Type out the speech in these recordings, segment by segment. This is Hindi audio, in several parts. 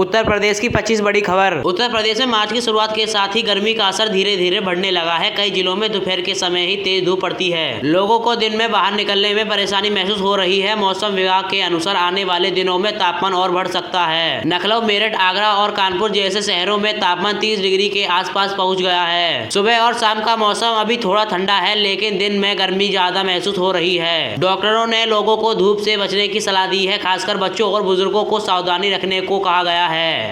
उत्तर प्रदेश की 25 बड़ी खबर। उत्तर प्रदेश में मार्च की शुरुआत के साथ ही गर्मी का असर धीरे धीरे बढ़ने लगा है। कई जिलों में दोपहर के समय ही तेज धूप पड़ती है। लोगों को दिन में बाहर निकलने में परेशानी महसूस हो रही है। मौसम विभाग के अनुसार आने वाले दिनों में तापमान और बढ़ सकता है। लखनऊ, मेरठ, आगरा और कानपुर जैसे शहरों में तापमान 30 डिग्री के आसपास पहुंच गया है। सुबह और शाम का मौसम अभी थोड़ा ठंडा है, लेकिन दिन में गर्मी ज्यादा महसूस हो रही है। डॉक्टरों ने लोगों को धूप से बचने की सलाह दी है। खासकर बच्चों और बुजुर्गों को सावधानी रखने को कहा गया है।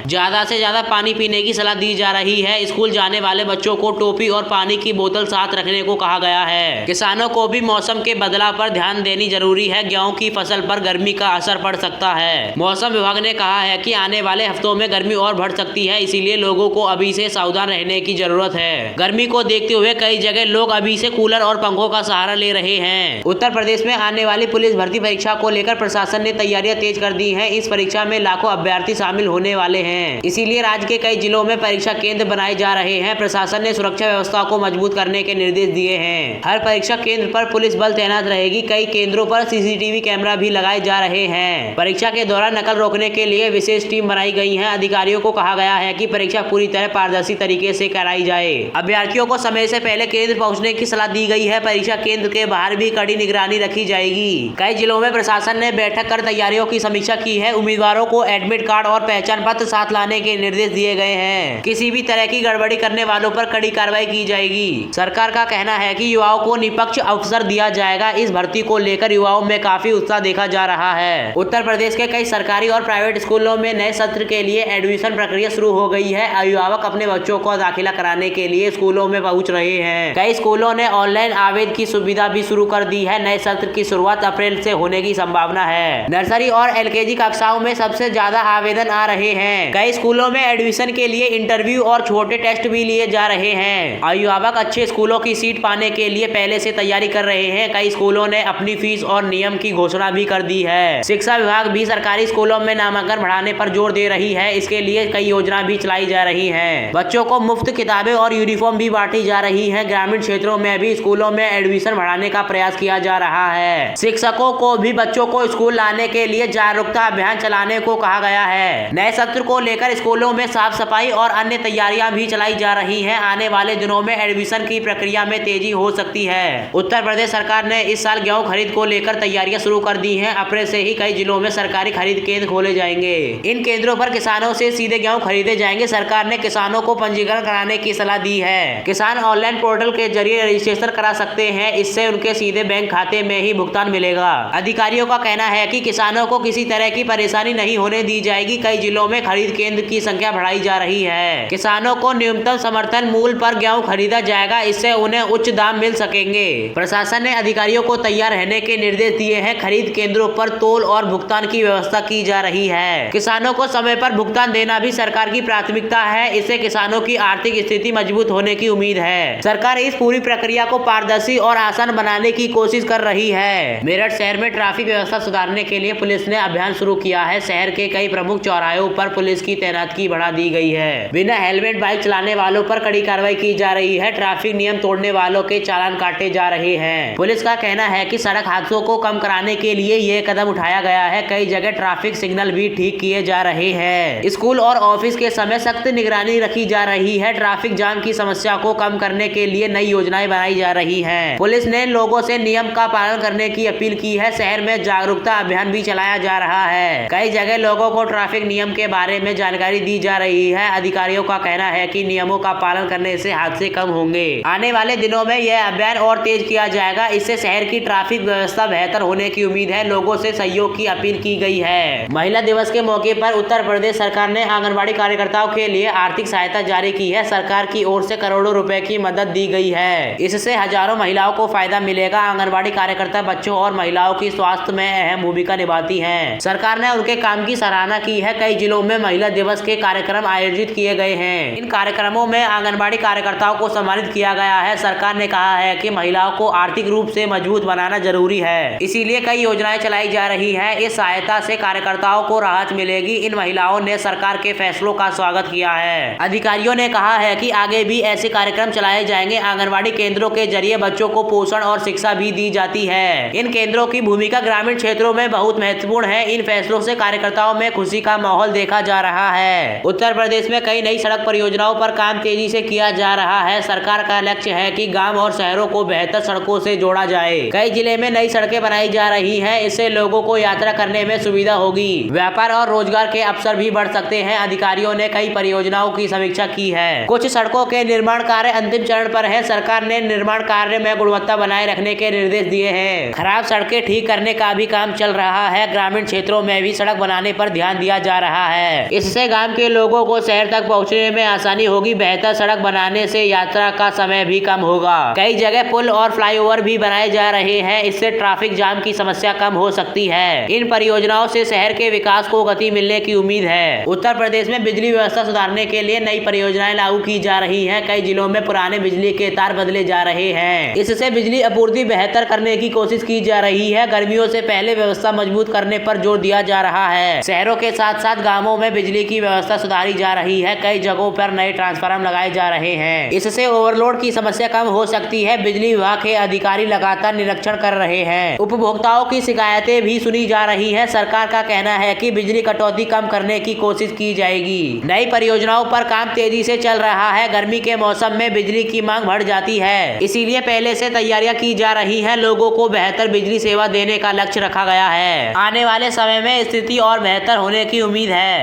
ज्यादा से ज्यादा पानी पीने की सलाह दी जा रही है। स्कूल जाने वाले बच्चों को टोपी और पानी की बोतल साथ रखने को कहा गया है। किसानों को भी मौसम के बदलाव पर ध्यान देनी जरूरी है। गेहूं की फसल पर गर्मी का असर पड़ सकता है। मौसम विभाग ने कहा है कि आने वाले हफ्तों में गर्मी और बढ़ सकती है, इसीलिए लोगों को अभी से सावधान रहने की जरूरत है। गर्मी को देखते हुए कई जगह लोग अभी से कूलर और पंखों का सहारा ले रहे हैं। उत्तर प्रदेश में आने वाली पुलिस भर्ती परीक्षा को लेकर प्रशासन ने तैयारियां तेज कर दी है। इस परीक्षा में लाखों अभ्यर्थी शामिल होने वाले हैं, इसीलिए राज्य के कई जिलों में परीक्षा केंद्र बनाए जा रहे हैं। प्रशासन ने सुरक्षा व्यवस्था को मजबूत करने के निर्देश दिए हैं। हर परीक्षा केंद्र पर पुलिस बल तैनात रहेगी। कई केंद्रों पर सीसीटीवी कैमरा भी लगाए जा रहे हैं। परीक्षा के दौरान नकल रोकने के लिए विशेष टीम बनाई गई है। अधिकारियों को कहा गया है कि परीक्षा पूरी तरह पारदर्शी तरीके से कराई जाए। अभ्यर्थियों को समय से पहले केंद्र पहुंचने की सलाह दी गई है। परीक्षा केंद्र के बाहर भी कड़ी निगरानी रखी जाएगी। कई जिलों में प्रशासन ने बैठक कर तैयारियों की समीक्षा की है। उम्मीदवारों को एडमिट कार्ड और पहचान पत्र साथ लाने के निर्देश दिए गए हैं। किसी भी तरह की गड़बड़ी करने वालों पर कड़ी कार्रवाई की जाएगी। सरकार का कहना है कि युवाओं को निष्पक्ष अवसर दिया जाएगा। इस भर्ती को लेकर युवाओं में काफी उत्साह देखा जा रहा है। उत्तर प्रदेश के कई सरकारी और प्राइवेट स्कूलों में नए सत्र के लिए एडमिशन प्रक्रिया शुरू हो गई है। अभिभावक अपने बच्चों को दाखिला कराने के लिए स्कूलों में पहुंच रहे हैं। कई स्कूलों ने ऑनलाइन आवेदन की सुविधा भी शुरू कर दी है। नए सत्र की शुरुआत अप्रैल से होने की संभावना है। नर्सरी और एलकेजी कक्षाओं में सबसे ज्यादा आवेदन आ रहे हैं। कई स्कूलों में एडमिशन के लिए इंटरव्यू और छोटे टेस्ट भी लिए जा रहे हैं। अभिभावक अच्छे स्कूलों की सीट पाने के लिए पहले से तैयारी कर रहे हैं। कई स्कूलों ने अपनी फीस और नियम की घोषणा भी कर दी है। शिक्षा विभाग भी सरकारी स्कूलों में नामांकन बढ़ाने पर जोर दे रही है। इसके लिए कई योजना भी चलाई जा रही है। बच्चों को मुफ्त किताबें और यूनिफॉर्म भी बांटी जा रही है। ग्रामीण क्षेत्रों में भी स्कूलों में एडमिशन बढ़ाने का प्रयास किया जा रहा है। शिक्षकों को भी बच्चों को स्कूल लाने के लिए जागरूकता अभियान चलाने को कहा गया है। नए सत्र को लेकर स्कूलों में साफ सफाई और अन्य तैयारियां भी चलाई जा रही हैं। आने वाले दिनों में एडमिशन की प्रक्रिया में तेजी हो सकती है। उत्तर प्रदेश सरकार ने इस साल गेहूं खरीद को लेकर तैयारियां शुरू कर दी हैं। अप्रैल से ही कई जिलों में सरकारी खरीद केंद्र खोले जाएंगे। इन केंद्रों पर किसानों से सीधे गेहूं खरीदे जाएंगे। सरकार ने किसानों को पंजीकरण कराने की सलाह दी है। किसान ऑनलाइन पोर्टल के जरिए रजिस्ट्रेशन करा सकते हैं। इससे उनके सीधे बैंक खाते में ही भुगतान मिलेगा। अधिकारियों का कहना है कि किसानों को किसी तरह की परेशानी नहीं होने दी जाएगी। कई जिलों में खरीद केंद्र की संख्या बढ़ाई जा रही है। किसानों को न्यूनतम समर्थन मूल्य पर गेहूं खरीदा जाएगा। इससे उन्हें उच्च दाम मिल सकेंगे। प्रशासन ने अधिकारियों को तैयार रहने के निर्देश दिए हैं। खरीद केंद्रों पर तोल और भुगतान की व्यवस्था की जा रही है। किसानों को समय पर भुगतान देना भी सरकार की प्राथमिकता है। इससे किसानों की आर्थिक स्थिति मजबूत होने की उम्मीद है। सरकार इस पूरी प्रक्रिया को पारदर्शी और आसान बनाने की कोशिश कर रही है। मेरठ शहर में ट्रैफिक व्यवस्था सुधारने के लिए पुलिस ने अभियान शुरू किया है। शहर के कई प्रमुख चौराहों पर पुलिस की तैनाती बढ़ा दी गई है। बिना हेलमेट बाइक चलाने वालों पर कड़ी कार्रवाई की जा रही है। ट्रैफिक नियम तोड़ने वालों के चालान काटे जा रहे हैं। पुलिस का कहना है कि सड़क हादसों को कम कराने के लिए यह कदम उठाया गया है। कई जगह ट्रैफिक सिग्नल भी ठीक किए जा रहे हैं। स्कूल और ऑफिस के समय सख्त निगरानी रखी जा रही है। ट्रैफिक जाम की समस्या को कम करने के लिए नई योजनाएं बनाई जा रही हैं। पुलिस ने लोगों से नियम का पालन करने की अपील की है। शहर में जागरूकता अभियान भी चलाया जा रहा है। कई जगह लोगों को ट्रैफिक नियम के बारे में जानकारी दी जा रही है। अधिकारियों का कहना है कि नियमों का पालन करने से हादसे कम होंगे। आने वाले दिनों में यह अभियान और तेज किया जाएगा। इससे शहर की ट्रैफिक व्यवस्था बेहतर होने की उम्मीद है। लोगों से सहयोग की अपील की गई है। महिला दिवस के मौके पर उत्तर प्रदेश सरकार ने आंगनबाड़ी कार्यकर्ताओं के लिए आर्थिक सहायता जारी की है। सरकार की ओर से करोड़ों रुपए की मदद दी गई है। इससे हजारों महिलाओं को फायदा मिलेगा। आंगनबाड़ी कार्यकर्ता बच्चों और महिलाओं की स्वास्थ्य में अहम भूमिका निभाती हैं। सरकार ने उनके काम की सराहना की है। कई जिलों में महिला दिवस के कार्यक्रम आयोजित किए गए हैं। इन कार्यक्रमों में आंगनबाड़ी कार्यकर्ताओं को सम्मानित किया गया है। सरकार ने कहा है कि महिलाओं को आर्थिक रूप से मजबूत बनाना जरूरी है, इसीलिए कई योजनाएं चलाई जा रही है। इस सहायता से कार्यकर्ताओं को राहत मिलेगी। इन महिलाओं ने सरकार के फैसलों का स्वागत किया है। अधिकारियों ने कहा है कि आगे भी ऐसे कार्यक्रम चलाए जाएंगे। आंगनबाड़ी केंद्रों के जरिए बच्चों को पोषण और शिक्षा भी दी जाती है। इन केंद्रों की भूमिका ग्रामीण क्षेत्रों में बहुत महत्वपूर्ण है। इन फैसलों से कार्यकर्ताओं में खुशी का माहौल देखा जा रहा है। उत्तर प्रदेश में कई नई सड़क परियोजनाओं पर काम तेजी से किया जा रहा है। सरकार का लक्ष्य है कि गांव और शहरों को बेहतर सड़कों से जोड़ा जाए। कई जिले में नई सड़कें बनाई जा रही हैं, इससे लोगों को यात्रा करने में सुविधा होगी। व्यापार और रोजगार के अवसर भी बढ़ सकते हैं। अधिकारियों ने कई परियोजनाओं की समीक्षा की है। कुछ सड़कों के निर्माण कार्य अंतिम चरण पर है। सरकार ने निर्माण कार्य में गुणवत्ता बनाए रखने के निर्देश दिए हैं। खराब सड़कें ठीक करने का भी काम चल रहा है। ग्रामीण क्षेत्रों में भी सड़क बनाने पर ध्यान दिया जा रहा है। इससे गांव के लोगों को शहर तक पहुंचने में आसानी होगी। बेहतर सड़क बनाने से यात्रा का समय भी कम होगा। कई जगह पुल और फ्लाईओवर भी बनाए जा रहे हैं, इससे ट्रैफिक जाम की समस्या कम हो सकती है। इन परियोजनाओं से शहर के विकास को गति मिलने की उम्मीद है। उत्तर प्रदेश में बिजली व्यवस्था सुधारने के लिए नई परियोजनाएं लागू की जा रही हैं। कई जिलों में पुराने बिजली के तार बदले जा रहे हैं। इससे बिजली आपूर्ति बेहतर करने की कोशिश की जा रही है। गर्मियों से पहले व्यवस्था मजबूत करने पर जोर दिया जा रहा है। शहरों के साथ साथ गांवों में बिजली की व्यवस्था सुधारी जा रही है। कई जगहों पर नए ट्रांसफार्मर लगाए जा रहे हैं। इससे ओवरलोड की समस्या कम हो सकती है। बिजली विभाग के अधिकारी लगातार निरीक्षण कर रहे हैं। उपभोक्ताओं की शिकायतें भी सुनी जा रही है। सरकार का कहना है कि बिजली कटौती कम करने की कोशिश की जाएगी। नई परियोजनाओं पर काम तेजी से चल रहा है। गर्मी के मौसम में बिजली की मांग बढ़ जाती है, इसीलिए पहले से तैयारियां की जा रही हैं। लोगों को बेहतर बिजली सेवा देने का लक्ष्य रखा गया है। आने वाले समय में स्थिति और बेहतर होने की उम्मीद है।